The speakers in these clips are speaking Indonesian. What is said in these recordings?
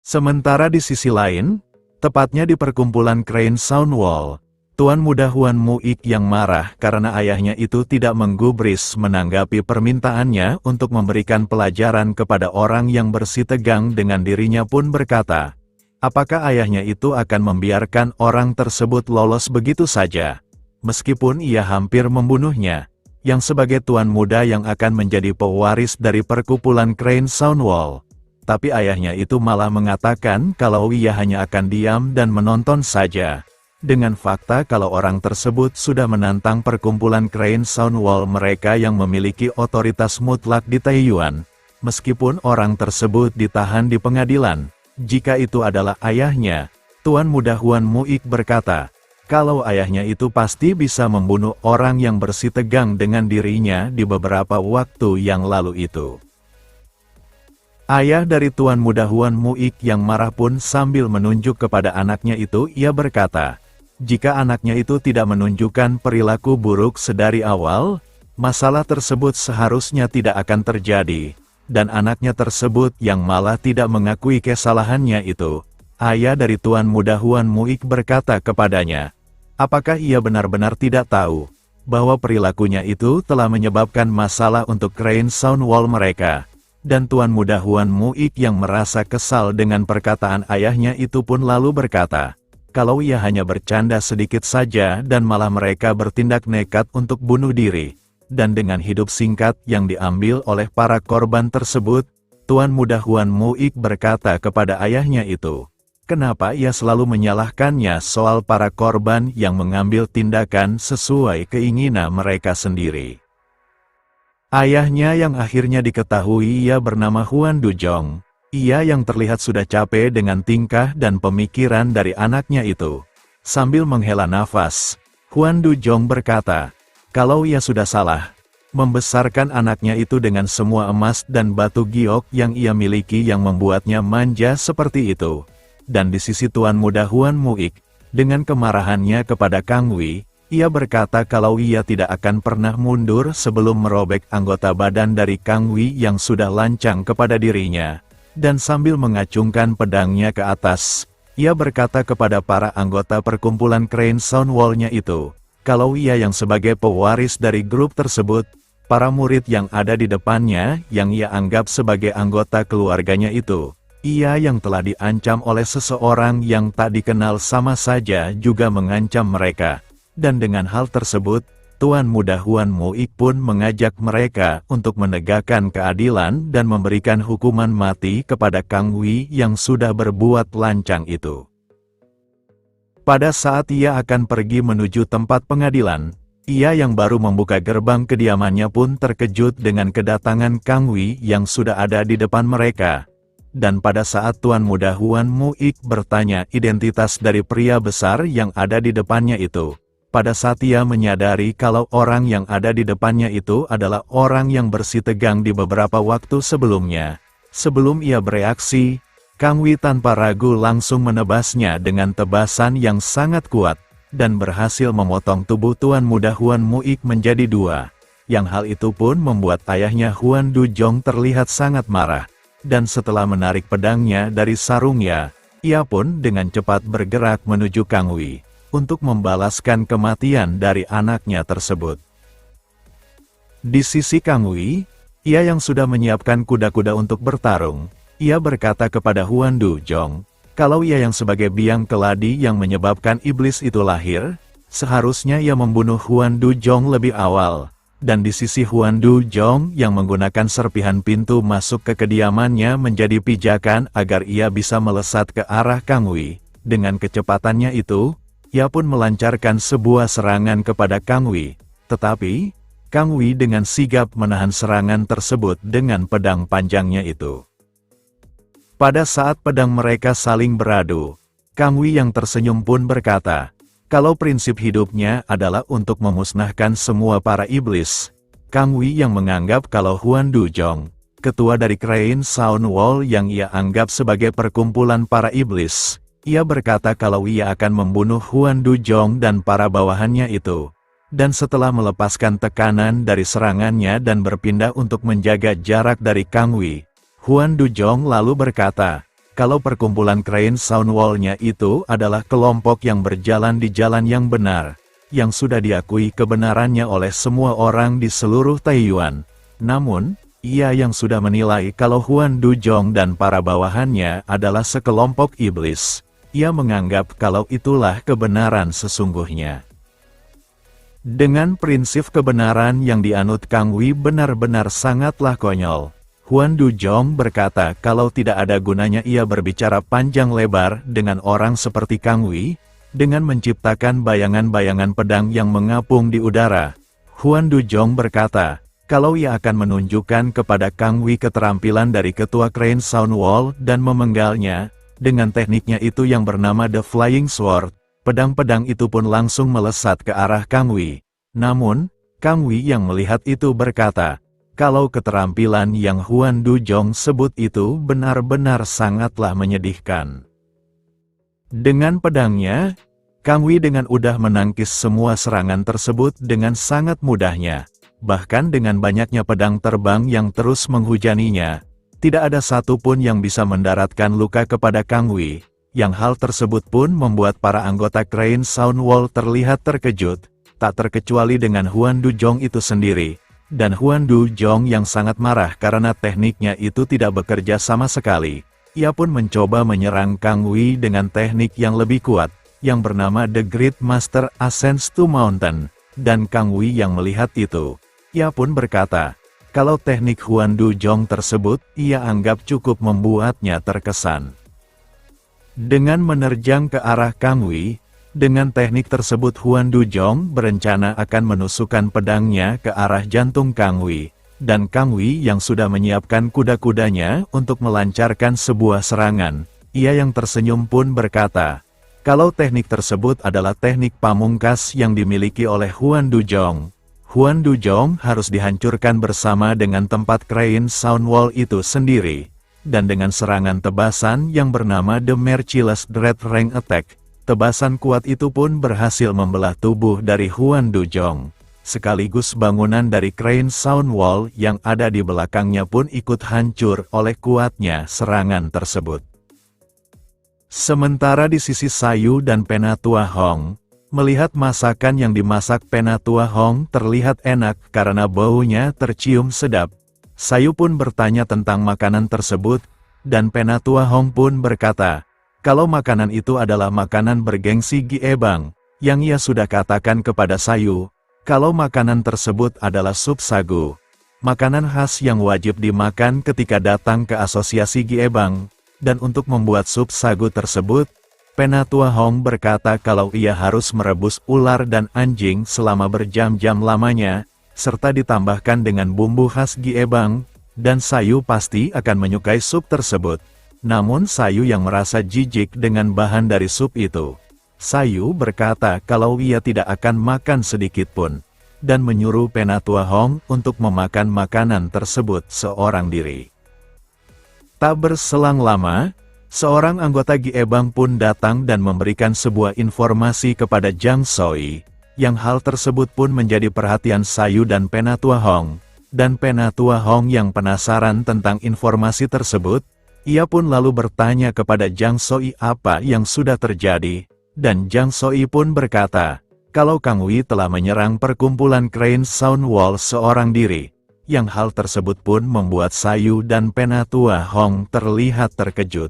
Sementara di sisi lain, tepatnya di perkumpulan Crane Soundwall, Tuan Muda Huan Muik yang marah karena ayahnya itu tidak menggubris menanggapi permintaannya untuk memberikan pelajaran kepada orang yang bersitegang dengan dirinya pun berkata, apakah ayahnya itu akan membiarkan orang tersebut lolos begitu saja, meskipun ia hampir membunuhnya, yang sebagai tuan muda yang akan menjadi pewaris dari perkumpulan Crane Soundwall. Tapi ayahnya itu malah mengatakan kalau ia hanya akan diam dan menonton saja. Dengan fakta kalau orang tersebut sudah menantang perkumpulan Crane Soundwall mereka yang memiliki otoritas mutlak di Taiyuan, meskipun orang tersebut ditahan di pengadilan. Jika itu adalah ayahnya, Tuan Muda Huan Muik berkata, kalau ayahnya itu pasti bisa membunuh orang yang bersitegang dengan dirinya di beberapa waktu yang lalu itu. Ayah dari Tuan Muda Huan Muik yang marah pun sambil menunjuk kepada anaknya itu, ia berkata, jika anaknya itu tidak menunjukkan perilaku buruk sedari awal, masalah tersebut seharusnya tidak akan terjadi, dan anaknya tersebut yang malah tidak mengakui kesalahannya itu. Ayah dari Tuan Muda Huan Muik berkata kepadanya, apakah ia benar-benar tidak tahu bahwa perilakunya itu telah menyebabkan masalah untuk Crane Soundwall mereka? Dan Tuan Muda Huan Muik yang merasa kesal dengan perkataan ayahnya itu pun lalu berkata, kalau ia hanya bercanda sedikit saja dan malah mereka bertindak nekat untuk bunuh diri. Dan dengan hidup singkat yang diambil oleh para korban tersebut, Tuan Muda Huan Muik berkata kepada ayahnya itu, kenapa ia selalu menyalahkannya soal para korban yang mengambil tindakan sesuai keinginan mereka sendiri. Ayahnya yang akhirnya diketahui ia bernama Huan Dujong. Ia yang terlihat sudah capek dengan tingkah dan pemikiran dari anaknya itu. Sambil menghela nafas, Huan Dujong berkata, kalau ia sudah salah, membesarkan anaknya itu dengan semua emas dan batu giok yang ia miliki yang membuatnya manja seperti itu. Dan di sisi Tuan Muda Huan Muik, dengan kemarahannya kepada Kang Wei, ia berkata kalau ia tidak akan pernah mundur sebelum merobek anggota badan dari Kang Wei yang sudah lancang kepada dirinya. Dan sambil mengacungkan pedangnya ke atas, ia berkata kepada para anggota perkumpulan Crane Soundwall-nya itu, kalau ia yang sebagai pewaris dari grup tersebut, para murid yang ada di depannya yang ia anggap sebagai anggota keluarganya itu, ia yang telah diancam oleh seseorang yang tak dikenal sama saja juga mengancam mereka. Dan dengan hal tersebut, Tuan Muda Huan Muik pun mengajak mereka untuk menegakkan keadilan dan memberikan hukuman mati kepada Kang Wei yang sudah berbuat lancang itu. Pada saat ia akan pergi menuju tempat pengadilan, ia yang baru membuka gerbang kediamannya pun terkejut dengan kedatangan Kang Wei yang sudah ada di depan mereka. Dan pada saat Tuan Muda Huan Muik bertanya identitas dari pria besar yang ada di depannya itu, pada saat ia menyadari kalau orang yang ada di depannya itu adalah orang yang bersitegang di beberapa waktu sebelumnya. Sebelum ia bereaksi, Kang Wei tanpa ragu langsung menebasnya dengan tebasan yang sangat kuat, dan berhasil memotong tubuh Tuan Muda Huan Muik menjadi dua. Yang hal itu pun membuat ayahnya Huan Dujong terlihat sangat marah, dan setelah menarik pedangnya dari sarungnya, ia pun dengan cepat bergerak menuju Kang Wei untuk membalaskan kematian dari anaknya tersebut. Di sisi Kang Wei, ia yang sudah menyiapkan kuda-kuda untuk bertarung, ia berkata kepada Huan Dujong, kalau ia yang sebagai biang keladi yang menyebabkan iblis itu lahir, seharusnya ia membunuh Huan Dujong lebih awal. Dan di sisi Huan Dujong yang menggunakan serpihan pintu masuk ke kediamannya menjadi pijakan agar ia bisa melesat ke arah Kang Wei. Dengan kecepatannya itu, ia pun melancarkan sebuah serangan kepada Kang Wei, tetapi Kang Wei dengan sigap menahan serangan tersebut dengan pedang panjangnya itu. Pada saat pedang mereka saling beradu, Kang Wei yang tersenyum pun berkata, kalau prinsip hidupnya adalah untuk memusnahkan semua para iblis, Kang Wei yang menganggap kalau Huan Dujong, ketua dari Crane Soundwall yang ia anggap sebagai perkumpulan para iblis, ia berkata kalau ia akan membunuh Huan Dujong dan para bawahannya itu. Dan setelah melepaskan tekanan dari serangannya dan berpindah untuk menjaga jarak dari Kang Wei, Huan Dujong lalu berkata, kalau perkumpulan Crane Soundwall-nya itu adalah kelompok yang berjalan di jalan yang benar, yang sudah diakui kebenarannya oleh semua orang di seluruh Taiyuan. Namun, ia yang sudah menilai kalau Huan Duzhong dan para bawahannya adalah sekelompok iblis. Ia menganggap kalau itulah kebenaran sesungguhnya. Dengan prinsip kebenaran yang dianut Kang Wi benar-benar sangatlah konyol. Huan Duzhong berkata kalau tidak ada gunanya ia berbicara panjang lebar dengan orang seperti Kang Wi, dengan menciptakan bayangan-bayangan pedang yang mengapung di udara. Huan Duzhong berkata, kalau ia akan menunjukkan kepada Kang Wi keterampilan dari ketua Crane Soundwall dan memenggalnya, dengan tekniknya itu yang bernama The Flying Sword, pedang-pedang itu pun langsung melesat ke arah Kang Wi. Namun, Kang Wi yang melihat itu berkata, kalau keterampilan yang Huan Duzhong sebut itu benar-benar sangatlah menyedihkan. Dengan pedangnya, Kang Wi dengan mudah menangkis semua serangan tersebut dengan sangat mudahnya. Bahkan dengan banyaknya pedang terbang yang terus menghujaninya, tidak ada satu pun yang bisa mendaratkan luka kepada Kang Wi. Yang hal tersebut pun membuat para anggota Crane Soundwall terlihat terkejut, tak terkecuali dengan Huan Duzhong itu sendiri. Dan Huan Duzhong yang sangat marah karena tekniknya itu tidak bekerja sama sekali. Ia pun mencoba menyerang Kang Wi dengan teknik yang lebih kuat, yang bernama The Great Master Ascends to Mountain. Dan Kang Wi yang melihat itu, ia pun berkata, kalau teknik Huan Duzhong tersebut, ia anggap cukup membuatnya terkesan. Dengan menerjang ke arah Kang Wi, dengan teknik tersebut Huan Duzhong berencana akan menusukkan pedangnya ke arah jantung Kang Wi, dan Kang Wi yang sudah menyiapkan kuda-kudanya untuk melancarkan sebuah serangan. Ia yang tersenyum pun berkata, kalau teknik tersebut adalah teknik pamungkas yang dimiliki oleh Huan Duzhong, Huan Duzhong harus dihancurkan bersama dengan tempat Crane Soundwall itu sendiri, dan dengan serangan tebasan yang bernama The Merciless Dread Rank Attack. Tebasan kuat itu pun berhasil membelah tubuh dari Huan Duzhong. Sekaligus bangunan dari Crane Soundwall yang ada di belakangnya pun ikut hancur oleh kuatnya serangan tersebut. Sementara di sisi Sayu dan Penatua Hong, melihat masakan yang dimasak Penatua Hong terlihat enak karena baunya tercium sedap. Sayu pun bertanya tentang makanan tersebut, dan Penatua Hong pun berkata, kalau makanan itu adalah makanan bergengsi Giebang, yang ia sudah katakan kepada Sayu, kalau makanan tersebut adalah sup sagu, makanan khas yang wajib dimakan ketika datang ke asosiasi Giebang, dan untuk membuat sup sagu tersebut, Penatua Hong berkata kalau ia harus merebus ular dan anjing selama berjam-jam lamanya, serta ditambahkan dengan bumbu khas Giebang, dan Sayu pasti akan menyukai sup tersebut. Namun Sayu yang merasa jijik dengan bahan dari sup itu. Sayu berkata kalau ia tidak akan makan sedikit pun, dan menyuruh Penatua Hong untuk memakan makanan tersebut seorang diri. Tak berselang lama, seorang anggota Giebang pun datang dan memberikan sebuah informasi kepada Zhang Soi, yang hal tersebut pun menjadi perhatian Sayu dan Penatua Hong, dan Penatua Hong yang penasaran tentang informasi tersebut, ia pun lalu bertanya kepada Zhang Soi apa yang sudah terjadi, dan Zhang Soi pun berkata, kalau Kang Wi telah menyerang perkumpulan Crane Soundwall seorang diri, yang hal tersebut pun membuat Sayu dan Penatua Hong terlihat terkejut.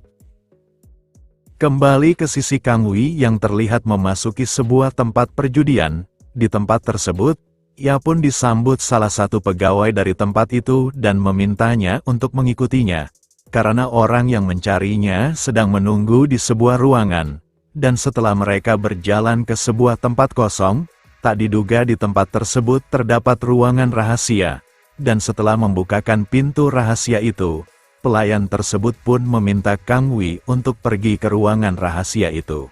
Kembali ke sisi Kang Wi yang terlihat memasuki sebuah tempat perjudian, di tempat tersebut, ia pun disambut salah satu pegawai dari tempat itu dan memintanya untuk mengikutinya. Karena orang yang mencarinya sedang menunggu di sebuah ruangan, dan setelah mereka berjalan ke sebuah tempat kosong, tak diduga di tempat tersebut terdapat ruangan rahasia, dan setelah membukakan pintu rahasia itu, pelayan tersebut pun meminta Kang Wi untuk pergi ke ruangan rahasia itu.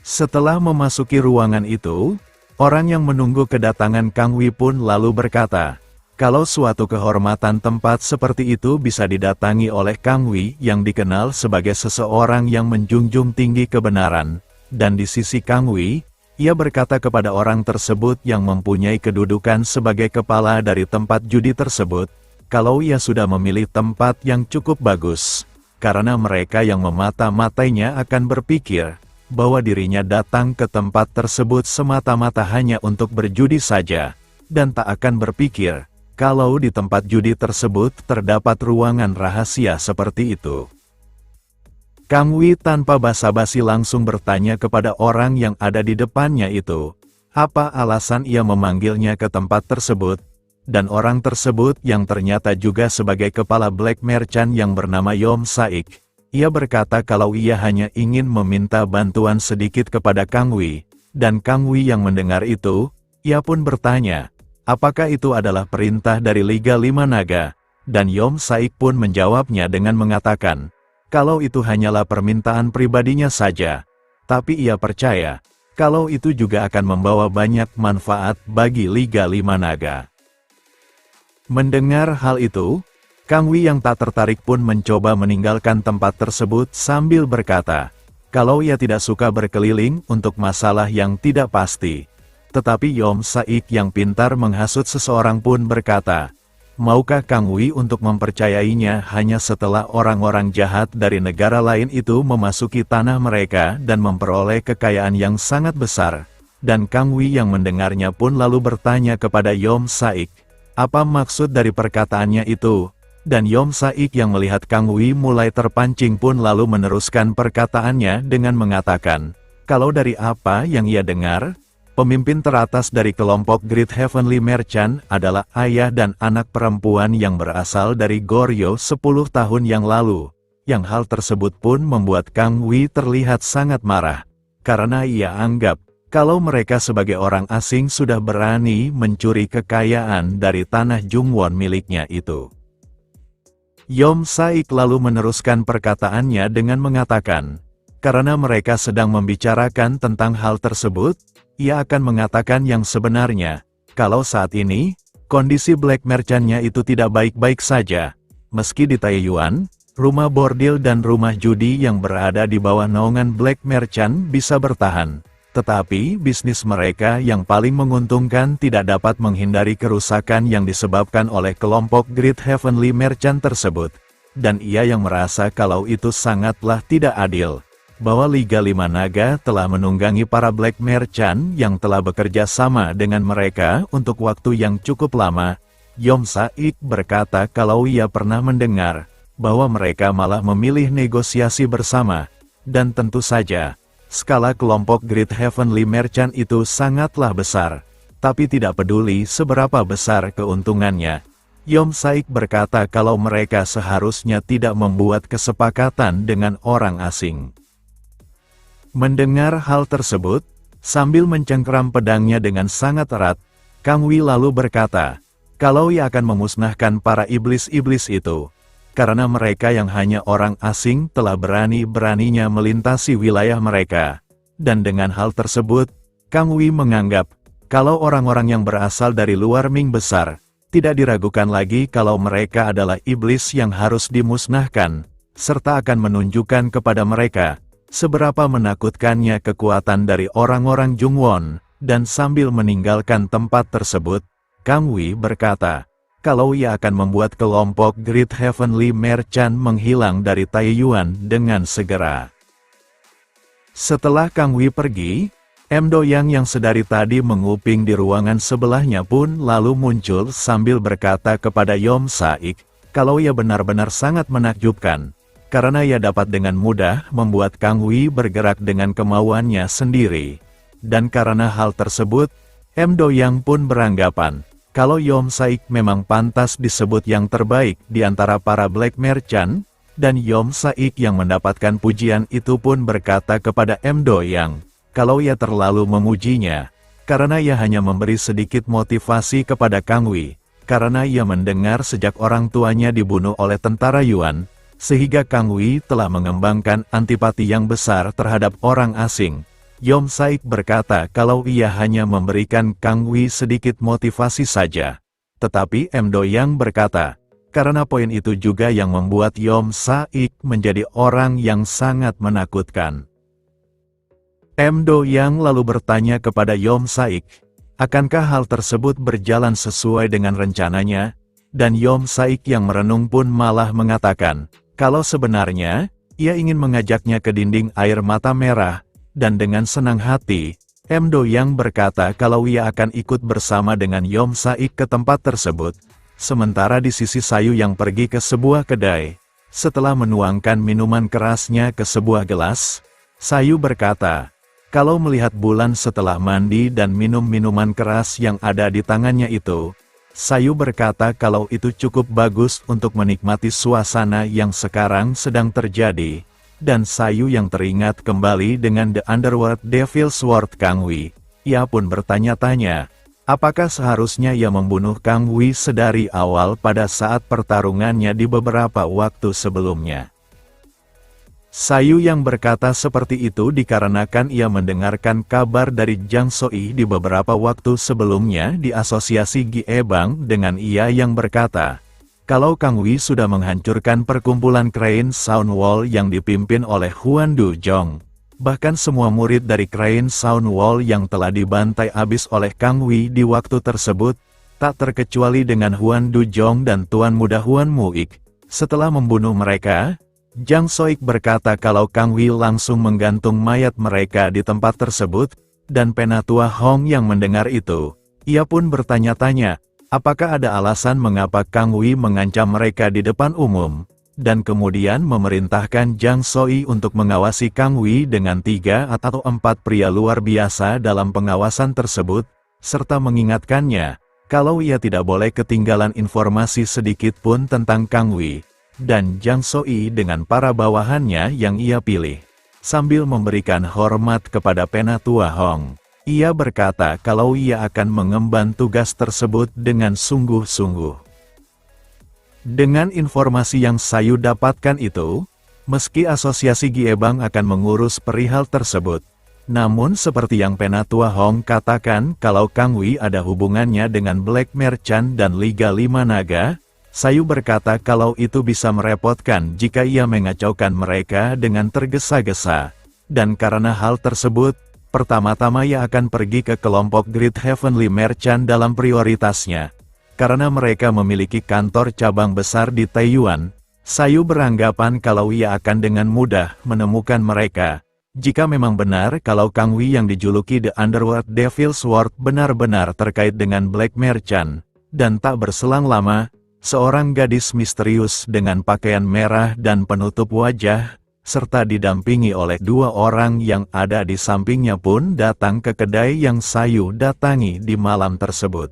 Setelah memasuki ruangan itu, orang yang menunggu kedatangan Kang Wi pun lalu berkata, kalau suatu kehormatan tempat seperti itu bisa didatangi oleh Kang Wi yang dikenal sebagai seseorang yang menjunjung tinggi kebenaran, dan di sisi Kang Wi, ia berkata kepada orang tersebut yang mempunyai kedudukan sebagai kepala dari tempat judi tersebut, kalau ia sudah memilih tempat yang cukup bagus, karena mereka yang memata-matainya akan berpikir bahwa dirinya datang ke tempat tersebut semata-mata hanya untuk berjudi saja, dan tak akan berpikir kalau di tempat judi tersebut terdapat ruangan rahasia seperti itu. Kang Wi tanpa basa-basi langsung bertanya kepada orang yang ada di depannya itu, apa alasan ia memanggilnya ke tempat tersebut, dan orang tersebut yang ternyata juga sebagai kepala Black Merchant yang bernama Yom Saik. Ia berkata kalau ia hanya ingin meminta bantuan sedikit kepada Kang Wi, dan Kang Wi yang mendengar itu, ia pun bertanya, apakah itu adalah perintah dari Liga Lima Naga, dan Yom Saik pun menjawabnya dengan mengatakan, kalau itu hanyalah permintaan pribadinya saja, tapi ia percaya, kalau itu juga akan membawa banyak manfaat bagi Liga Lima Naga. Mendengar hal itu, Kang Wi yang tak tertarik pun mencoba meninggalkan tempat tersebut sambil berkata, kalau ia tidak suka berkeliling untuk masalah yang tidak pasti. Tetapi Yom Saik yang pintar menghasut seseorang pun berkata, maukah Kang Wi untuk mempercayainya hanya setelah orang-orang jahat dari negara lain itu memasuki tanah mereka dan memperoleh kekayaan yang sangat besar? Dan Kang Wi yang mendengarnya pun lalu bertanya kepada Yom Saik, apa maksud dari perkataannya itu? Dan Yom Saik yang melihat Kang Wi mulai terpancing pun lalu meneruskan perkataannya dengan mengatakan, kalau dari apa yang ia dengar, pemimpin teratas dari kelompok Great Heavenly Merchant adalah ayah dan anak perempuan yang berasal dari Goryeo 10 tahun yang lalu. Yang hal tersebut pun membuat Kang Wi terlihat sangat marah, karena ia anggap, kalau mereka sebagai orang asing sudah berani mencuri kekayaan dari tanah Jungwon miliknya itu. Yom Saik lalu meneruskan perkataannya dengan mengatakan, karena mereka sedang membicarakan tentang hal tersebut, ia akan mengatakan yang sebenarnya, kalau saat ini, kondisi Black Merchant-nya itu tidak baik-baik saja. Meski di Taeyuan, rumah bordil dan rumah judi yang berada di bawah naungan Black Merchant bisa bertahan. Tetapi bisnis mereka yang paling menguntungkan tidak dapat menghindari kerusakan yang disebabkan oleh kelompok Great Heavenly Merchant tersebut. Dan ia yang merasa kalau itu sangatlah tidak adil, bahwa Liga Lima Naga telah menunggangi para Black Merchant yang telah bekerja sama dengan mereka untuk waktu yang cukup lama. Yom Saik berkata kalau ia pernah mendengar bahwa mereka malah memilih negosiasi bersama, dan tentu saja, skala kelompok Great Heavenly Merchant itu sangatlah besar, tapi tidak peduli seberapa besar keuntungannya. Yom Saik berkata kalau mereka seharusnya tidak membuat kesepakatan dengan orang asing. Mendengar hal tersebut, sambil mencengkeram pedangnya dengan sangat erat, Kang Wi lalu berkata, kalau ia akan memusnahkan para iblis-iblis itu, karena mereka yang hanya orang asing telah berani-beraninya melintasi wilayah mereka. Dan dengan hal tersebut, Kang Wi menganggap, kalau orang-orang yang berasal dari luar Ming besar, tidak diragukan lagi kalau mereka adalah iblis yang harus dimusnahkan, serta akan menunjukkan kepada mereka, seberapa menakutkannya kekuatan dari orang-orang Jungwon. Dan sambil meninggalkan tempat tersebut, Kang Wi berkata, kalau ia akan membuat kelompok Great Heavenly Merchant menghilang dari Taeyuan dengan segera. Setelah Kang Wi pergi, M. Doyang yang sedari tadi menguping di ruangan sebelahnya pun lalu muncul sambil berkata kepada Yom Saik, kalau ia benar-benar sangat menakjubkan, karena ia dapat dengan mudah membuat Kang Wi bergerak dengan kemauannya sendiri. Dan karena hal tersebut, M. Doyang pun beranggapan, kalau Yom Saik memang pantas disebut yang terbaik di antara para Black Merchant, dan Yom Saik yang mendapatkan pujian itu pun berkata kepada M. Doyang, kalau ia terlalu memujinya, karena ia hanya memberi sedikit motivasi kepada Kang Wi, karena ia mendengar sejak orang tuanya dibunuh oleh tentara Yuan, sehingga Kang Wi telah mengembangkan antipati yang besar terhadap orang asing. Yom Saik berkata kalau ia hanya memberikan Kang Wi sedikit motivasi saja. Tetapi M. Doyang berkata, karena poin itu juga yang membuat Yom Saik menjadi orang yang sangat menakutkan. M. Doyang lalu bertanya kepada Yom Saik, akankah hal tersebut berjalan sesuai dengan rencananya? Dan Yom Saik yang merenung pun malah mengatakan, Kalau sebenarnya, ia ingin mengajaknya ke dinding air mata merah, dan dengan senang hati, M. Do Yang berkata kalau ia akan ikut bersama dengan Yom Saik ke tempat tersebut, sementara di sisi Sayu yang pergi ke sebuah kedai. Setelah menuangkan minuman kerasnya ke sebuah gelas, Sayu berkata, kalau melihat bulan setelah mandi dan minum minuman keras yang ada di tangannya itu, Sayu berkata kalau itu cukup bagus untuk menikmati suasana yang sekarang sedang terjadi, dan Sayu yang teringat kembali dengan The Underworld Devil's Sword Kang Wi. Ia pun bertanya-tanya, apakah seharusnya ia membunuh Kang Wi sedari awal pada saat pertarungannya di beberapa waktu sebelumnya. Sayu yang berkata seperti itu dikarenakan ia mendengarkan kabar dari Jang Soi di beberapa waktu sebelumnya di asosiasi Gie Bang dengan ia yang berkata, kalau Kang Wi sudah menghancurkan perkumpulan Crane Sound Wall yang dipimpin oleh Huan Du Jong. Bahkan semua murid dari Crane Sound Wall yang telah dibantai habis oleh Kang Wi di waktu tersebut, tak terkecuali dengan Huan Du Jong dan Tuan Muda Huan Muik. Setelah membunuh mereka, Jang Soik berkata kalau Kang Wi langsung menggantung mayat mereka di tempat tersebut, dan Penatua Hong yang mendengar itu, ia pun bertanya-tanya, apakah ada alasan mengapa Kang Wi mengancam mereka di depan umum, dan kemudian memerintahkan Jang Soi untuk mengawasi Kang Wi dengan 3 atau 4 pria luar biasa dalam pengawasan tersebut, serta mengingatkannya, kalau ia tidak boleh ketinggalan informasi sedikit pun tentang Kang Wi dan Jang Soi dengan para bawahannya yang ia pilih. Sambil memberikan hormat kepada Penatua Hong, ia berkata kalau ia akan mengemban tugas tersebut dengan sungguh-sungguh. Dengan informasi yang Sayu dapatkan itu, meski asosiasi Gie Bang akan mengurus perihal tersebut, namun seperti yang Penatua Hong katakan kalau Kang Wi ada hubungannya dengan Black Merchant dan Liga Lima Naga, Sayu berkata kalau itu bisa merepotkan jika ia mengacaukan mereka dengan tergesa-gesa. Dan karena hal tersebut, pertama-tama ia akan pergi ke kelompok Great Heavenly Merchant dalam prioritasnya. Karena mereka memiliki kantor cabang besar di Taiyuan, Sayu beranggapan kalau ia akan dengan mudah menemukan mereka. Jika memang benar kalau Kang Wi yang dijuluki The Underworld Devil's Sword benar-benar terkait dengan Black Merchant, dan tak berselang lama, seorang gadis misterius dengan pakaian merah dan penutup wajah, serta didampingi oleh 2 orang yang ada di sampingnya pun datang ke kedai yang Sayu datangi di malam tersebut.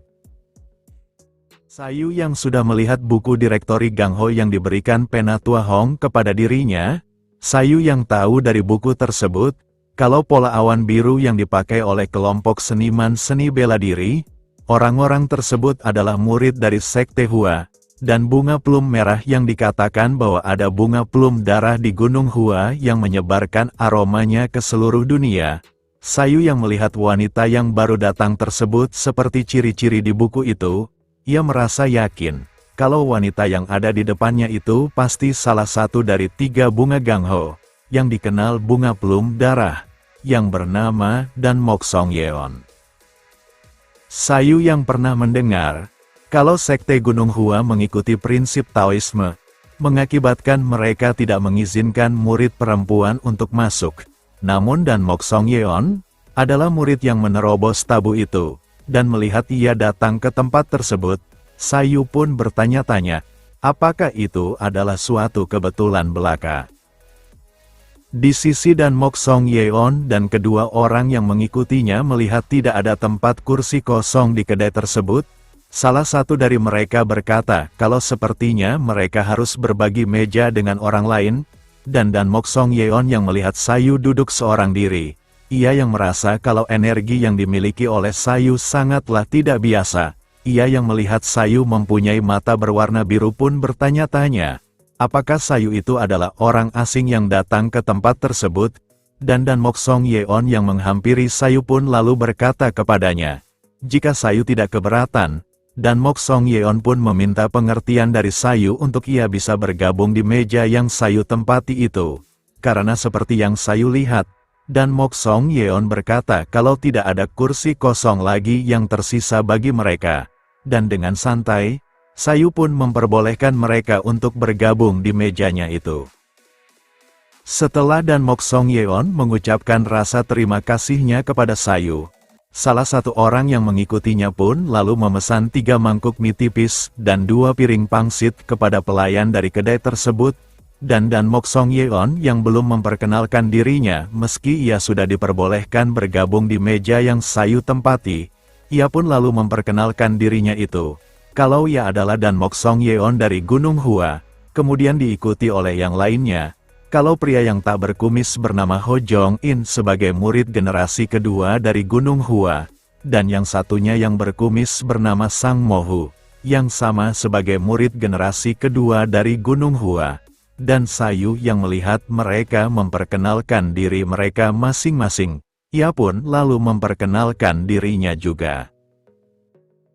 Sayu yang sudah melihat buku direktori Gang Ho yang diberikan Penatua Hong kepada dirinya, Sayu yang tahu dari buku tersebut, kalau pola awan biru yang dipakai oleh kelompok seniman seni bela diri, orang-orang tersebut adalah murid dari Sekte Hua. Dan bunga plum merah yang dikatakan bahwa ada bunga plum darah di Gunung Hua yang menyebarkan aromanya ke seluruh dunia. Sayu yang melihat wanita yang baru datang tersebut seperti ciri-ciri di buku itu, ia merasa yakin, kalau wanita yang ada di depannya itu pasti salah satu dari 3 bunga Gang Ho, yang dikenal bunga plum darah, yang bernama Dan Mok Song Yeon. Sayu yang pernah mendengar, kalau Sekte Gunung Hua mengikuti prinsip Taoisme, mengakibatkan mereka tidak mengizinkan murid perempuan untuk masuk. Namun Dan Mok Song Yeon adalah murid yang menerobos tabu itu, dan melihat ia datang ke tempat tersebut, Sayu pun bertanya-tanya, apakah itu adalah suatu kebetulan belaka. Di sisi Dan Mok Song Yeon dan kedua orang yang mengikutinya melihat tidak ada tempat kursi kosong di kedai tersebut, salah satu dari mereka berkata kalau sepertinya mereka harus berbagi meja dengan orang lain, dan Dan Mok Song Yeon yang melihat Sayu duduk seorang diri. Ia yang merasa kalau energi yang dimiliki oleh Sayu sangatlah tidak biasa. Ia yang melihat Sayu mempunyai mata berwarna biru pun bertanya-tanya, apakah Sayu itu adalah orang asing yang datang ke tempat tersebut? Dan Dan Mok Song Yeon yang menghampiri Sayu pun lalu berkata kepadanya, jika Sayu tidak keberatan, Dan Mok Song Yeon pun meminta pengertian dari Sayu untuk ia bisa bergabung di meja yang Sayu tempati itu. Karena seperti yang Sayu lihat, Dan Mok Song Yeon berkata kalau tidak ada kursi kosong lagi yang tersisa bagi mereka. Dan dengan santai, Sayu pun memperbolehkan mereka untuk bergabung di mejanya itu. Setelah Dan Mok Song Yeon mengucapkan rasa terima kasihnya kepada Sayu, salah satu orang yang mengikutinya pun lalu memesan 3 mangkuk mie tipis dan 2 piring pangsit kepada pelayan dari kedai tersebut, dan Dan Mok Song Yeon yang belum memperkenalkan dirinya meski ia sudah diperbolehkan bergabung di meja yang Sayu tempati, ia pun lalu memperkenalkan dirinya itu, kalau ia adalah Dan Mok Song Yeon dari Gunung Hua, kemudian diikuti oleh yang lainnya, kalau pria yang tak berkumis bernama Ho Jong In sebagai murid generasi kedua dari Gunung Hua, dan yang satunya yang berkumis bernama Sang Mohu, yang sama sebagai murid generasi kedua dari Gunung Hua, dan Sayu yang melihat mereka memperkenalkan diri mereka masing-masing, ia pun lalu memperkenalkan dirinya juga.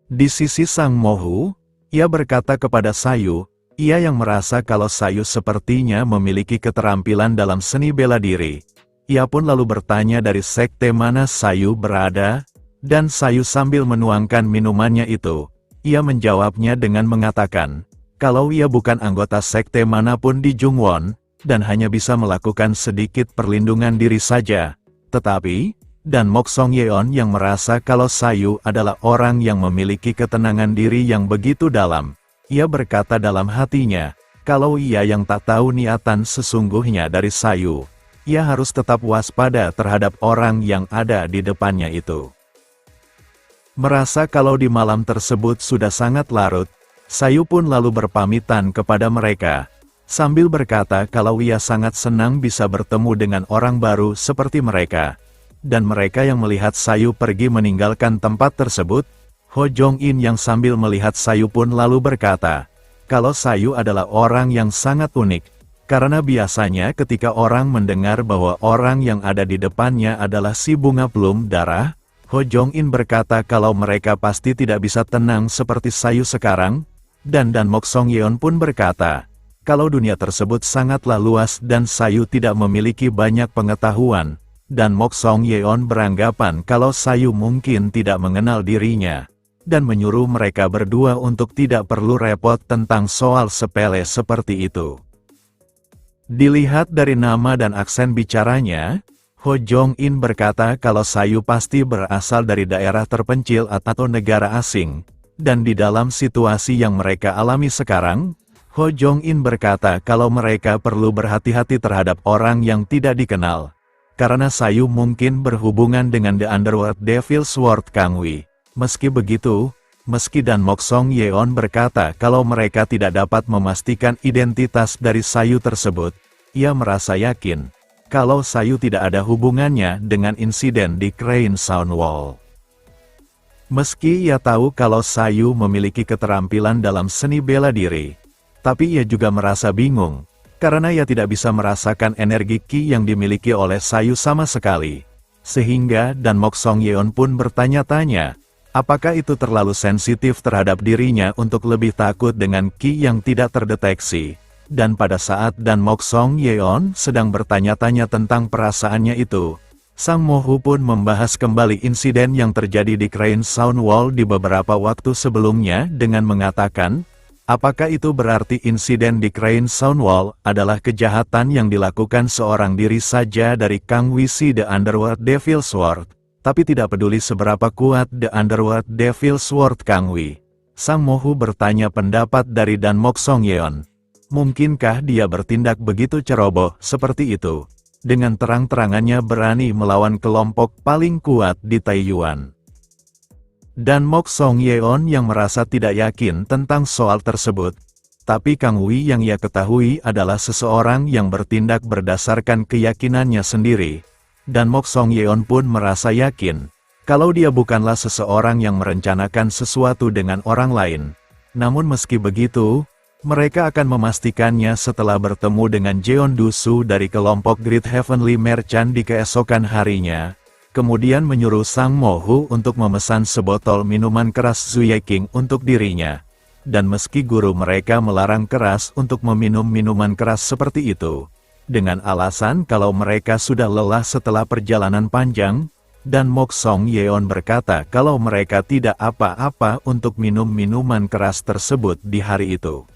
Di sisi Sang Mohu, ia berkata kepada Sayu, ia yang merasa kalau Sayu sepertinya memiliki keterampilan dalam seni bela diri. Ia pun lalu bertanya dari sekte mana Sayu berada, dan Sayu sambil menuangkan minumannya itu, ia menjawabnya dengan mengatakan, kalau ia bukan anggota sekte manapun di Jungwon, dan hanya bisa melakukan sedikit perlindungan diri saja, tetapi Dan Mok Song Yeon yang merasa kalau Sayu adalah orang yang memiliki ketenangan diri yang begitu dalam. Ia berkata dalam hatinya, kalau ia yang tak tahu niatan sesungguhnya dari Sayu, ia harus tetap waspada terhadap orang yang ada di depannya itu. Merasa kalau di malam tersebut sudah sangat larut, Sayu pun lalu berpamitan kepada mereka, sambil berkata kalau ia sangat senang bisa bertemu dengan orang baru seperti mereka. Dan mereka yang melihat Sayu pergi meninggalkan tempat tersebut, Ho Jong In yang sambil melihat Sayu pun lalu berkata, kalau Sayu adalah orang yang sangat unik, karena biasanya ketika orang mendengar bahwa orang yang ada di depannya adalah si bunga plum darah, Ho Jong In berkata kalau mereka pasti tidak bisa tenang seperti Sayu sekarang, dan Dan Mok Song Yeon pun berkata, kalau dunia tersebut sangatlah luas dan Sayu tidak memiliki banyak pengetahuan, dan Mok Song Yeon beranggapan kalau Sayu mungkin tidak mengenal dirinya, dan menyuruh mereka berdua untuk tidak perlu repot tentang soal sepele seperti itu. Dilihat dari nama dan aksen bicaranya, Ho Jong In berkata kalau Sayu pasti berasal dari daerah terpencil atau negara asing, dan di dalam situasi yang mereka alami sekarang, Ho Jong In berkata kalau mereka perlu berhati-hati terhadap orang yang tidak dikenal. Karena Sayu mungkin berhubungan dengan The Underworld Devil's Sword Kangwi. Meski begitu, meski Dan Mok Song Yeon berkata kalau mereka tidak dapat memastikan identitas dari Sayu tersebut, ia merasa yakin kalau Sayu tidak ada hubungannya dengan insiden di Crane Sound Wall. Meski ia tahu kalau Sayu memiliki keterampilan dalam seni bela diri, tapi ia juga merasa bingung, karena ia tidak bisa merasakan energi Ki yang dimiliki oleh Sayu sama sekali. Sehingga Dan Mok Song Yeon pun bertanya-tanya, apakah itu terlalu sensitif terhadap dirinya untuk lebih takut dengan Ki yang tidak terdeteksi. Dan pada saat Dan Mok Song Yeon sedang bertanya-tanya tentang perasaannya itu, Sang Mohu pun membahas kembali insiden yang terjadi di Crane Sound Wall di beberapa waktu sebelumnya dengan mengatakan, apakah itu berarti insiden di Crane Sound Wall adalah kejahatan yang dilakukan seorang diri saja dari Kang Wisi The Underworld Devil's Sword, tapi tidak peduli seberapa kuat The Underworld Devil's Sword Kang Wi? Sang Mohu bertanya pendapat dari Dan Mok Song Yeon. Mungkinkah dia bertindak begitu ceroboh seperti itu, dengan terang-terangannya berani melawan kelompok paling kuat di Taiyuan? Dan Mok Song Yeon yang merasa tidak yakin tentang soal tersebut, tapi Kang Wi yang ia ketahui adalah seseorang yang bertindak berdasarkan keyakinannya sendiri, dan Mok Song Yeon pun merasa yakin, kalau dia bukanlah seseorang yang merencanakan sesuatu dengan orang lain. Namun meski begitu, mereka akan memastikannya setelah bertemu dengan Jeon Du-su dari kelompok Great Heavenly Merchant di keesokan harinya. Kemudian menyuruh Sang Mohu untuk memesan sebotol minuman keras Zuyeking untuk dirinya. Dan meski guru mereka melarang keras untuk meminum minuman keras seperti itu, dengan alasan kalau mereka sudah lelah setelah perjalanan panjang, dan Mok Song Yeon berkata kalau mereka tidak apa-apa untuk minum minuman keras tersebut di hari itu.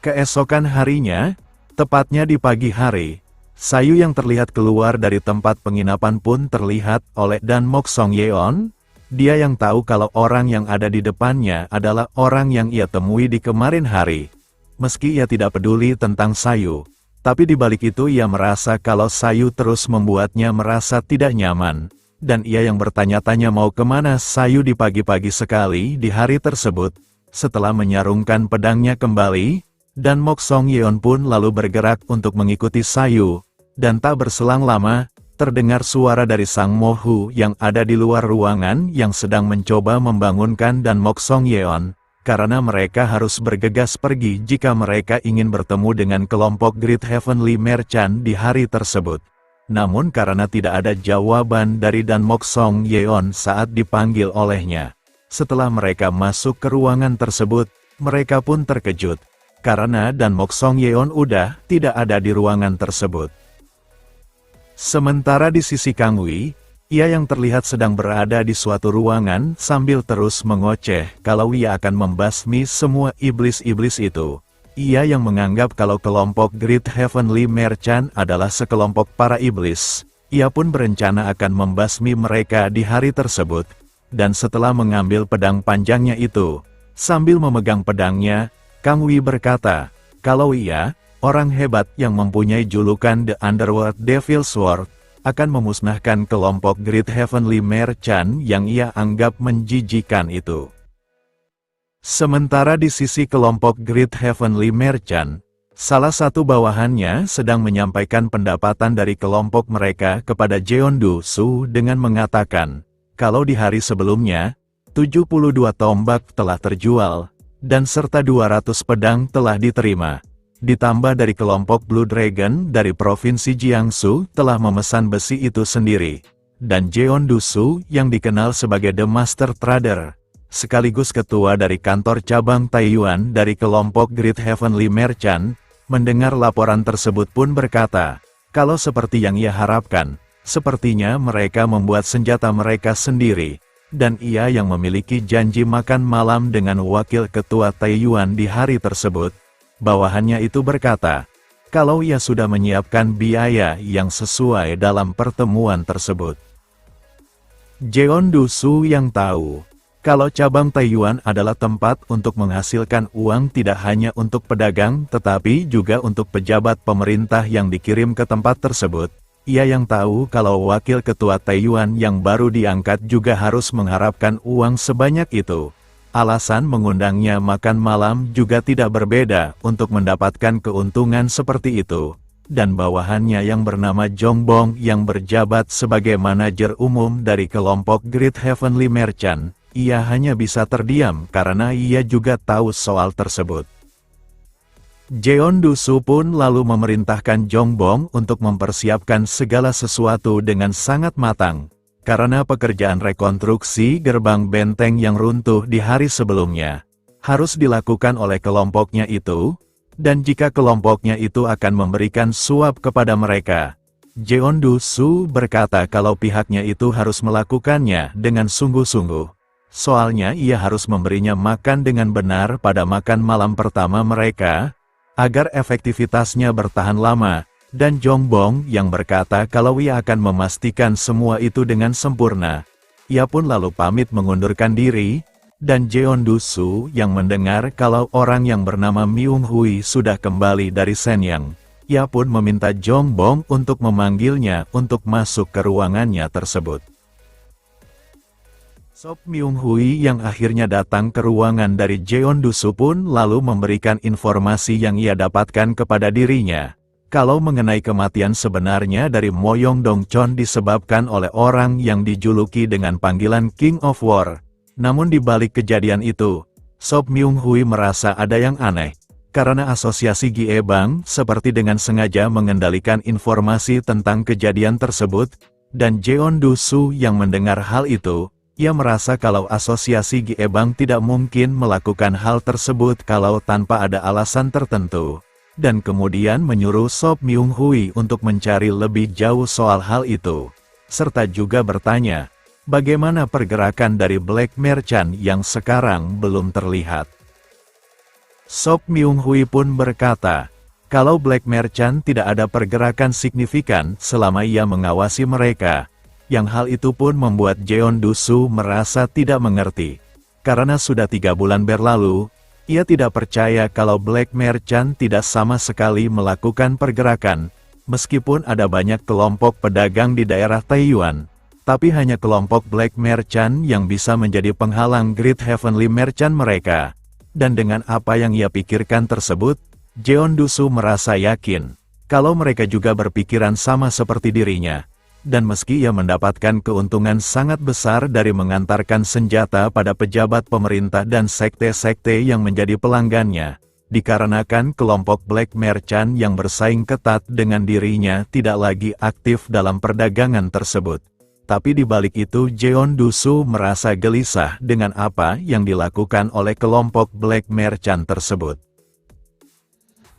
Keesokan harinya, tepatnya di pagi hari, Sayu yang terlihat keluar dari tempat penginapan pun terlihat oleh dan Mok Song Yeon. Dia yang tahu kalau orang yang ada di depannya adalah orang yang ia temui di kemarin hari. Meski ia tidak peduli tentang Sayu, tapi di balik itu ia merasa kalau Sayu terus membuatnya merasa tidak nyaman. Dan ia yang bertanya-tanya mau kemana Sayu di pagi-pagi sekali di hari tersebut. Setelah menyarungkan pedangnya kembali, dan Mok Song Yeon pun lalu bergerak untuk mengikuti Sayu. Dan tak berselang lama, terdengar suara dari Sang Mohu yang ada di luar ruangan yang sedang mencoba membangunkan dan Mok Song Yeon. Karena mereka harus bergegas pergi jika mereka ingin bertemu dengan kelompok Great Heavenly Merchant di hari tersebut. Namun karena tidak ada jawaban dari dan Mok Song Yeon saat dipanggil olehnya. Setelah mereka masuk ke ruangan tersebut, mereka pun terkejut. Karena dan Mok Song Yeon udah tidak ada di ruangan tersebut. Sementara di sisi Kang Wi, ia yang terlihat sedang berada di suatu ruangan sambil terus mengoceh kalau ia akan membasmi semua iblis-iblis itu. Ia yang menganggap kalau kelompok Great Heavenly Merchant adalah sekelompok para iblis. Ia pun berencana akan membasmi mereka di hari tersebut. Dan setelah mengambil pedang panjangnya itu, sambil memegang pedangnya, Kang Wi berkata, kalau ia, orang hebat yang mempunyai julukan The Underworld Devil Sword, akan memusnahkan kelompok Great Heavenly Merchant yang ia anggap menjijikan itu. Sementara di sisi kelompok Great Heavenly Merchant, salah satu bawahannya sedang menyampaikan pendapatan dari kelompok mereka kepada Jeondu Su dengan mengatakan, kalau di hari sebelumnya, 72 tombak telah terjual, dan serta 200 pedang telah diterima. Ditambah dari kelompok Blue Dragon dari Provinsi Jiangsu telah memesan besi itu sendiri. Dan Jeondu Su yang dikenal sebagai The Master Trader, sekaligus ketua dari kantor cabang Taiyuan dari kelompok Great Heavenly Merchant, mendengar laporan tersebut pun berkata, kalau seperti yang ia harapkan, sepertinya mereka membuat senjata mereka sendiri. Dan ia yang memiliki janji makan malam dengan wakil ketua Taiyuan di hari tersebut. Bawahannya itu berkata, kalau ia sudah menyiapkan biaya yang sesuai dalam pertemuan tersebut. Jeondu Su yang tahu, kalau cabang Taiyuan adalah tempat untuk menghasilkan uang tidak hanya untuk pedagang tetapi juga untuk pejabat pemerintah yang dikirim ke tempat tersebut. Ia yang tahu kalau wakil ketua Taiyuan yang baru diangkat juga harus mengharapkan uang sebanyak itu. Alasan mengundangnya makan malam juga tidak berbeda untuk mendapatkan keuntungan seperti itu. Dan bawahannya yang bernama Jongbong yang berjabat sebagai manajer umum dari kelompok Great Heavenly Merchant, ia hanya bisa terdiam karena ia juga tahu soal tersebut. Jeondu Su pun lalu memerintahkan Jongbong untuk mempersiapkan segala sesuatu dengan sangat matang. Karena pekerjaan rekonstruksi gerbang benteng yang runtuh di hari sebelumnya, harus dilakukan oleh kelompoknya itu, dan jika kelompoknya itu akan memberikan suap kepada mereka, Jeondu Su berkata kalau pihaknya itu harus melakukannya dengan sungguh-sungguh. Soalnya ia harus memberinya makan dengan benar pada makan malam pertama mereka, agar efektivitasnya bertahan lama. Dan Jongbong yang berkata kalau ia akan memastikan semua itu dengan sempurna. Ia pun lalu pamit mengundurkan diri, dan Jeondu Su yang mendengar kalau orang yang bernama Myung Hui sudah kembali dari Shenyang. Ia pun meminta Jongbong untuk memanggilnya untuk masuk ke ruangannya tersebut. Sop Myung Hui yang akhirnya datang ke ruangan dari Jeondu Su pun lalu memberikan informasi yang ia dapatkan kepada dirinya. Kalau mengenai kematian sebenarnya dari Mo Yong-dong-chon disebabkan oleh orang yang dijuluki dengan panggilan King of War. Namun di balik kejadian itu, Sop Myung Hui merasa ada yang aneh. Karena asosiasi Giebang seperti dengan sengaja mengendalikan informasi tentang kejadian tersebut, dan Jeondu Su yang mendengar hal itu, ia merasa kalau asosiasi Giebang tidak mungkin melakukan hal tersebut kalau tanpa ada alasan tertentu. Dan kemudian menyuruh Sop Myung Hui untuk mencari lebih jauh soal hal itu. serta juga bertanya, bagaimana pergerakan dari Black Merchant yang sekarang belum terlihat. Sop Myung Hui pun berkata, kalau Black Merchant tidak ada pergerakan signifikan selama ia mengawasi mereka, yang hal itu pun membuat Jeon Du-soo merasa tidak mengerti. Karena sudah 3 bulan berlalu, ia tidak percaya kalau Black Merchant tidak sama sekali melakukan pergerakan, meskipun ada banyak kelompok pedagang di daerah Taiyuan, tapi hanya kelompok Black Merchant yang bisa menjadi penghalang Great Heavenly Merchant mereka. Dan dengan apa yang ia pikirkan tersebut, Jeon Du-soo merasa yakin, kalau mereka juga berpikiran sama seperti dirinya. Dan meski ia mendapatkan keuntungan sangat besar dari mengantarkan senjata pada pejabat pemerintah dan sekte-sekte yang menjadi pelanggannya, dikarenakan kelompok Black Merchant yang bersaing ketat dengan dirinya tidak lagi aktif dalam perdagangan tersebut. Tapi di balik itu Jeon Du-soo merasa gelisah dengan apa yang dilakukan oleh kelompok Black Merchant tersebut.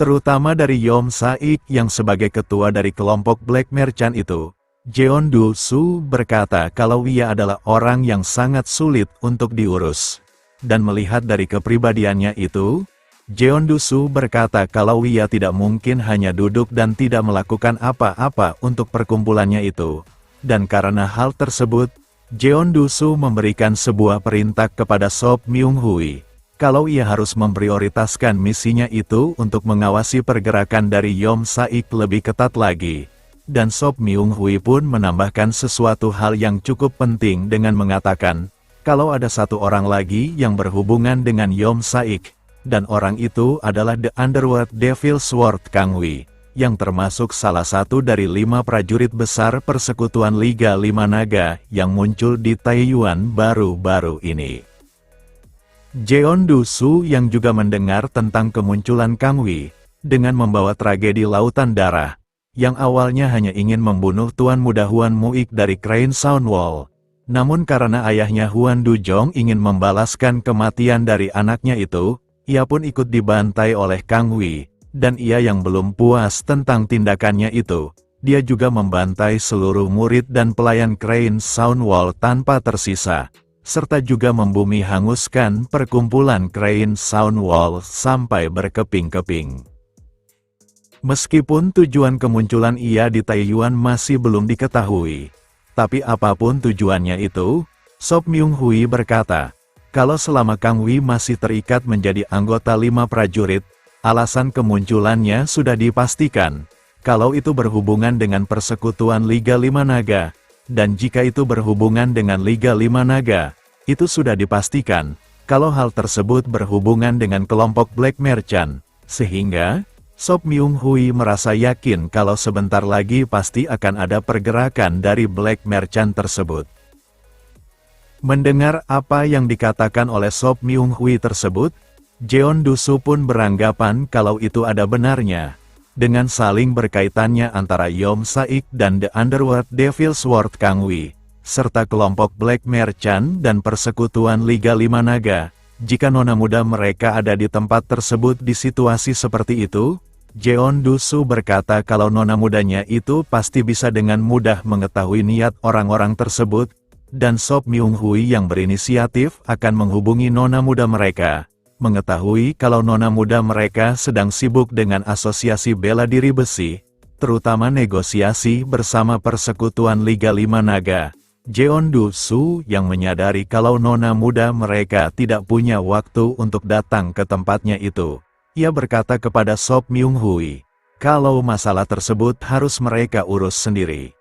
Terutama dari Yom Sa-ik yang sebagai ketua dari kelompok Black Merchant itu. Jeon Du-soo berkata kalau ia adalah orang yang sangat sulit untuk diurus. Dan melihat dari kepribadiannya itu, Jeon Du-soo berkata kalau ia tidak mungkin hanya duduk dan tidak melakukan apa-apa untuk perkumpulannya itu. Dan karena hal tersebut, Jeon Du-soo memberikan sebuah perintah kepada Sop Myung Hui, kalau ia harus memprioritaskan misinya itu untuk mengawasi pergerakan dari Yom Sa-ik lebih ketat lagi. Dan Sop Myung Hui pun menambahkan sesuatu hal yang cukup penting dengan mengatakan, kalau ada satu orang lagi yang berhubungan dengan Yom Sa-ik, dan orang itu adalah The Underworld Devil Sword Kang Wi, yang termasuk salah satu dari 5 prajurit besar persekutuan Liga 5 Naga yang muncul di Taiyuan baru-baru ini. Jeon Du-soo yang juga mendengar tentang kemunculan Kang Wi, dengan membawa tragedi Lautan Darah, yang awalnya hanya ingin membunuh Tuan Muda Huan Muik dari Crane Soundwall. Namun karena ayahnya Huan Du-jong ingin membalaskan kematian dari anaknya itu, ia pun ikut dibantai oleh Kang Wi, dan ia yang belum puas tentang tindakannya itu, dia juga membantai seluruh murid dan pelayan Crane Soundwall tanpa tersisa, serta juga membumi hanguskan perkumpulan Crane Soundwall sampai berkeping-keping. Meskipun tujuan kemunculan ia di Taiyuan masih belum diketahui, tapi apapun tujuannya itu, Sop Myung Hui berkata, kalau selama Kang Wi masih terikat menjadi anggota 5 prajurit, alasan kemunculannya sudah dipastikan, kalau itu berhubungan dengan persekutuan Liga 5 Naga, dan jika itu berhubungan dengan Liga 5 Naga, itu sudah dipastikan, kalau hal tersebut berhubungan dengan kelompok Black Merchant, sehingga Sop Myung Hui merasa yakin kalau sebentar lagi pasti akan ada pergerakan dari Black Merchant tersebut. Mendengar apa yang dikatakan oleh Sop Myung Hui tersebut, Jeon Du-soo pun beranggapan kalau itu ada benarnya, dengan saling berkaitannya antara Yom Sa-ik dan The Underworld Devil Sword Kang Wi, serta kelompok Black Merchant dan persekutuan Liga 5 Naga. Jika nona muda mereka ada di tempat tersebut di situasi seperti itu, Jeon Du-soo berkata kalau nona mudanya itu pasti bisa dengan mudah mengetahui niat orang-orang tersebut, dan Sop Myung Hui yang berinisiatif akan menghubungi nona muda mereka, mengetahui kalau nona muda mereka sedang sibuk dengan asosiasi bela diri besi, terutama negosiasi bersama persekutuan Liga 5 Naga. Jeon Du-soo yang menyadari kalau nona muda mereka tidak punya waktu untuk datang ke tempatnya itu. Ia berkata kepada Sop Myung Hui, kalau masalah tersebut harus mereka urus sendiri.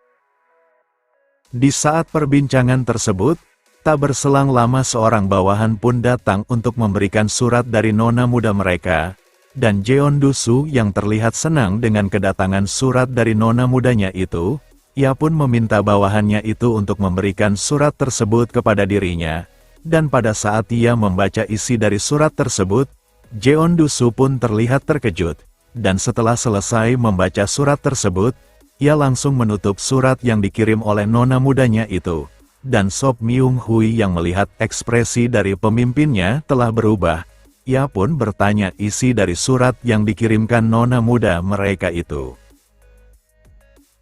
Di saat perbincangan tersebut, tak berselang lama seorang bawahan pun datang untuk memberikan surat dari nona muda mereka, dan Jeon Du-soo yang terlihat senang dengan kedatangan surat dari nona mudanya itu, ia pun meminta bawahannya itu untuk memberikan surat tersebut kepada dirinya, dan pada saat ia membaca isi dari surat tersebut, Jeon Du-soo pun terlihat terkejut, dan setelah selesai membaca surat tersebut, ia langsung menutup surat yang dikirim oleh nona mudanya itu, dan Sop Myung Hui yang melihat ekspresi dari pemimpinnya telah berubah, ia pun bertanya isi dari surat yang dikirimkan nona muda mereka itu.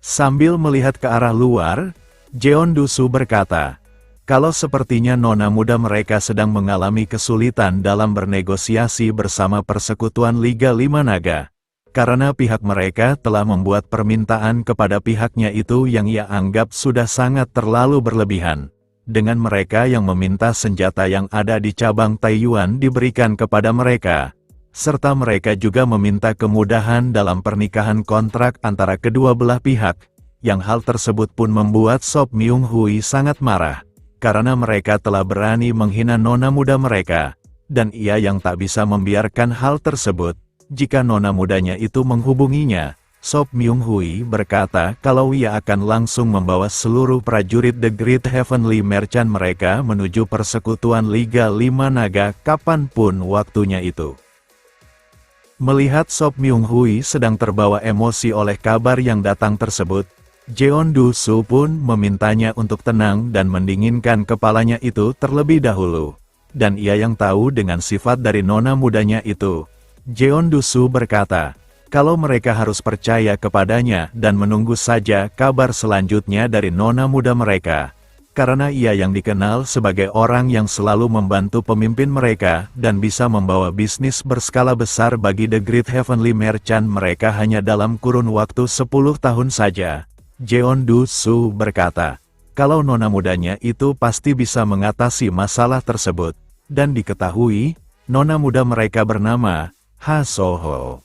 Sambil melihat ke arah luar, Jeon Du-su berkata, kalau sepertinya nona muda mereka sedang mengalami kesulitan dalam bernegosiasi bersama Persekutuan Liga Lima Naga. Karena pihak mereka telah membuat permintaan kepada pihaknya itu yang ia anggap sudah sangat terlalu berlebihan. Dengan mereka yang meminta senjata yang ada di cabang Taiyuan diberikan kepada mereka. Serta mereka juga meminta kemudahan dalam pernikahan kontrak antara kedua belah pihak. Yang hal tersebut pun membuat Sop Myung Hui sangat marah. Karena mereka telah berani menghina nona muda mereka. Dan ia yang tak bisa membiarkan hal tersebut. Jika nona mudanya itu menghubunginya, Sop Myung Hui berkata kalau ia akan langsung membawa seluruh prajurit The Great Heavenly Merchant mereka menuju Persekutuan Liga Lima Naga kapanpun waktunya itu. Melihat Sop Myung Hui sedang terbawa emosi oleh kabar yang datang tersebut, Jeon Du-su pun memintanya untuk tenang dan mendinginkan kepalanya itu terlebih dahulu. Dan ia yang tahu dengan sifat dari nona mudanya itu. Jeon Du-su berkata, kalau mereka harus percaya kepadanya dan menunggu saja kabar selanjutnya dari nona muda mereka. Karena ia yang dikenal sebagai orang yang selalu membantu pemimpin mereka dan bisa membawa bisnis berskala besar bagi The Great Heavenly Merchant mereka hanya dalam kurun waktu 10 tahun saja. Jeon Du-su berkata, kalau nona mudanya itu pasti bisa mengatasi masalah tersebut. Dan diketahui, nona muda mereka bernama Ha So-ho.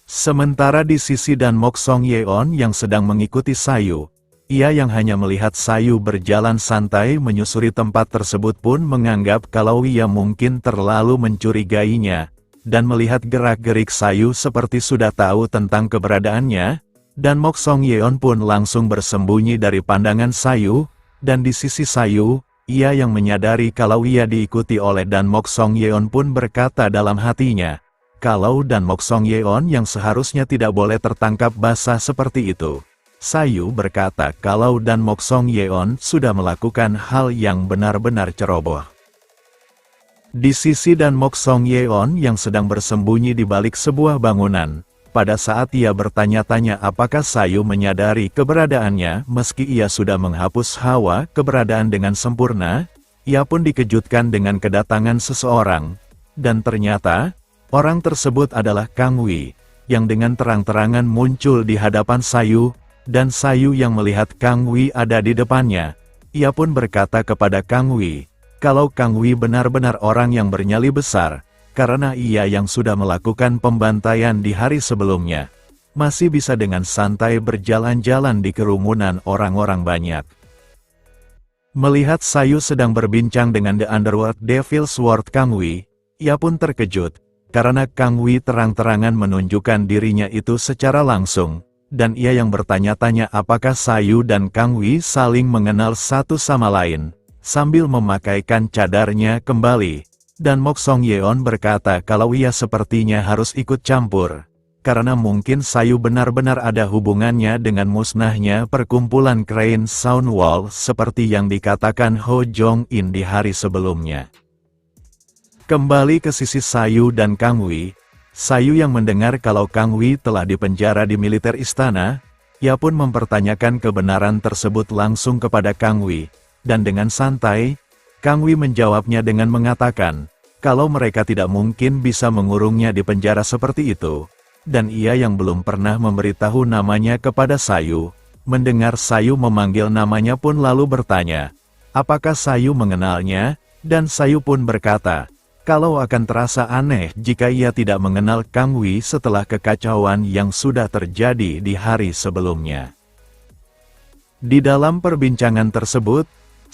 Sementara di sisi Dan Mok Song Yeon yang sedang mengikuti Sayu, ia yang hanya melihat Sayu berjalan santai menyusuri tempat tersebut pun menganggap kalau ia mungkin terlalu mencurigainya, dan melihat gerak-gerik Sayu seperti sudah tahu tentang keberadaannya, Dan Mok Song Yeon pun langsung bersembunyi dari pandangan Sayu, dan di sisi Sayu, ia yang menyadari kalau ia diikuti oleh Dan Mok Song Yeon pun berkata dalam hatinya, kalau Dan Mok Song Yeon yang seharusnya tidak boleh tertangkap basah seperti itu. Sayu berkata kalau Dan Mok Song Yeon sudah melakukan hal yang benar-benar ceroboh. Di sisi Dan Mok Song Yeon yang sedang bersembunyi di balik sebuah bangunan, pada saat ia bertanya-tanya apakah Sayu menyadari keberadaannya meski ia sudah menghapus hawa keberadaan dengan sempurna, ia pun dikejutkan dengan kedatangan seseorang. Dan ternyata, orang tersebut adalah Kang Wi, yang dengan terang-terangan muncul di hadapan Sayu, dan Sayu yang melihat Kang Wi ada di depannya. Ia pun berkata kepada Kang Wi, kalau Kang Wi benar-benar orang yang bernyali besar, karena ia yang sudah melakukan pembantaian di hari sebelumnya, masih bisa dengan santai berjalan-jalan di kerumunan orang-orang banyak. Melihat Sayu sedang berbincang dengan The Underworld Devil Sword Kang Wi, ia pun terkejut, karena Kang Wi terang-terangan menunjukkan dirinya itu secara langsung, dan ia yang bertanya-tanya apakah Sayu dan Kang Wi saling mengenal satu sama lain, sambil memakaikan cadarnya kembali. Dan Mok Song Yeon berkata kalau ia sepertinya harus ikut campur, karena mungkin Sayu benar-benar ada hubungannya dengan musnahnya perkumpulan Crane Soundwall seperti yang dikatakan Ho Jong-in di hari sebelumnya. Kembali ke sisi Sayu dan Kang Wi, Sayu yang mendengar kalau Kang Wi telah dipenjara di militer istana, ia pun mempertanyakan kebenaran tersebut langsung kepada Kang Wi, dan dengan santai, Kang Wi menjawabnya dengan mengatakan, kalau mereka tidak mungkin bisa mengurungnya di penjara seperti itu, dan ia yang belum pernah memberitahu namanya kepada Sayu, mendengar Sayu memanggil namanya pun lalu bertanya, apakah Sayu mengenalnya, dan Sayu pun berkata, kalau akan terasa aneh jika ia tidak mengenal Kang Wi setelah kekacauan yang sudah terjadi di hari sebelumnya. Di dalam perbincangan tersebut,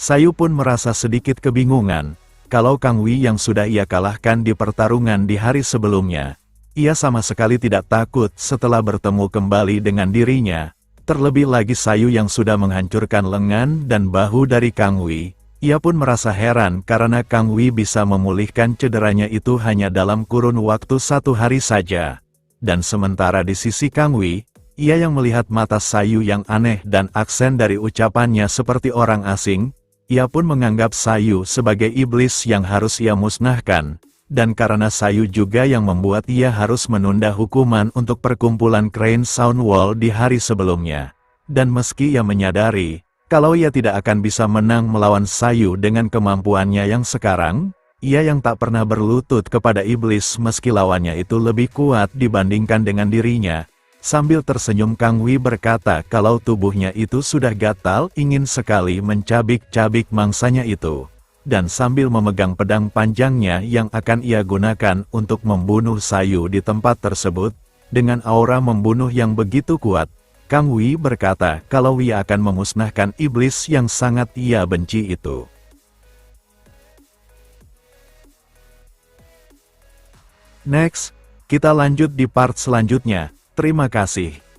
Sayu pun merasa sedikit kebingungan, kalau Kang Wi yang sudah ia kalahkan di pertarungan di hari sebelumnya. Ia sama sekali tidak takut setelah bertemu kembali dengan dirinya, terlebih lagi Sayu yang sudah menghancurkan lengan dan bahu dari Kang Wi. Ia pun merasa heran karena Kang Wi bisa memulihkan cederanya itu hanya dalam kurun waktu 1 hari saja. Dan sementara di sisi Kang Wi, ia yang melihat mata Sayu yang aneh dan aksen dari ucapannya seperti orang asing, ia pun menganggap Sayu sebagai iblis yang harus ia musnahkan, dan karena Sayu juga yang membuat ia harus menunda hukuman untuk perkumpulan Crane Soundwall di hari sebelumnya. Dan meski ia menyadari, Kalau ia tidak akan bisa menang melawan Sayu dengan kemampuannya yang sekarang, ia yang tak pernah berlutut kepada iblis meski lawannya itu lebih kuat dibandingkan dengan dirinya. Sambil tersenyum Kang Wi berkata kalau tubuhnya itu sudah gatal ingin sekali mencabik-cabik mangsanya itu. Dan sambil memegang pedang panjangnya yang akan ia gunakan untuk membunuh Sayu di tempat tersebut, dengan aura membunuh yang begitu kuat, Kang Wi berkata kalau ia akan memusnahkan iblis yang sangat ia benci itu. Next, kita lanjut di part selanjutnya. Terima kasih.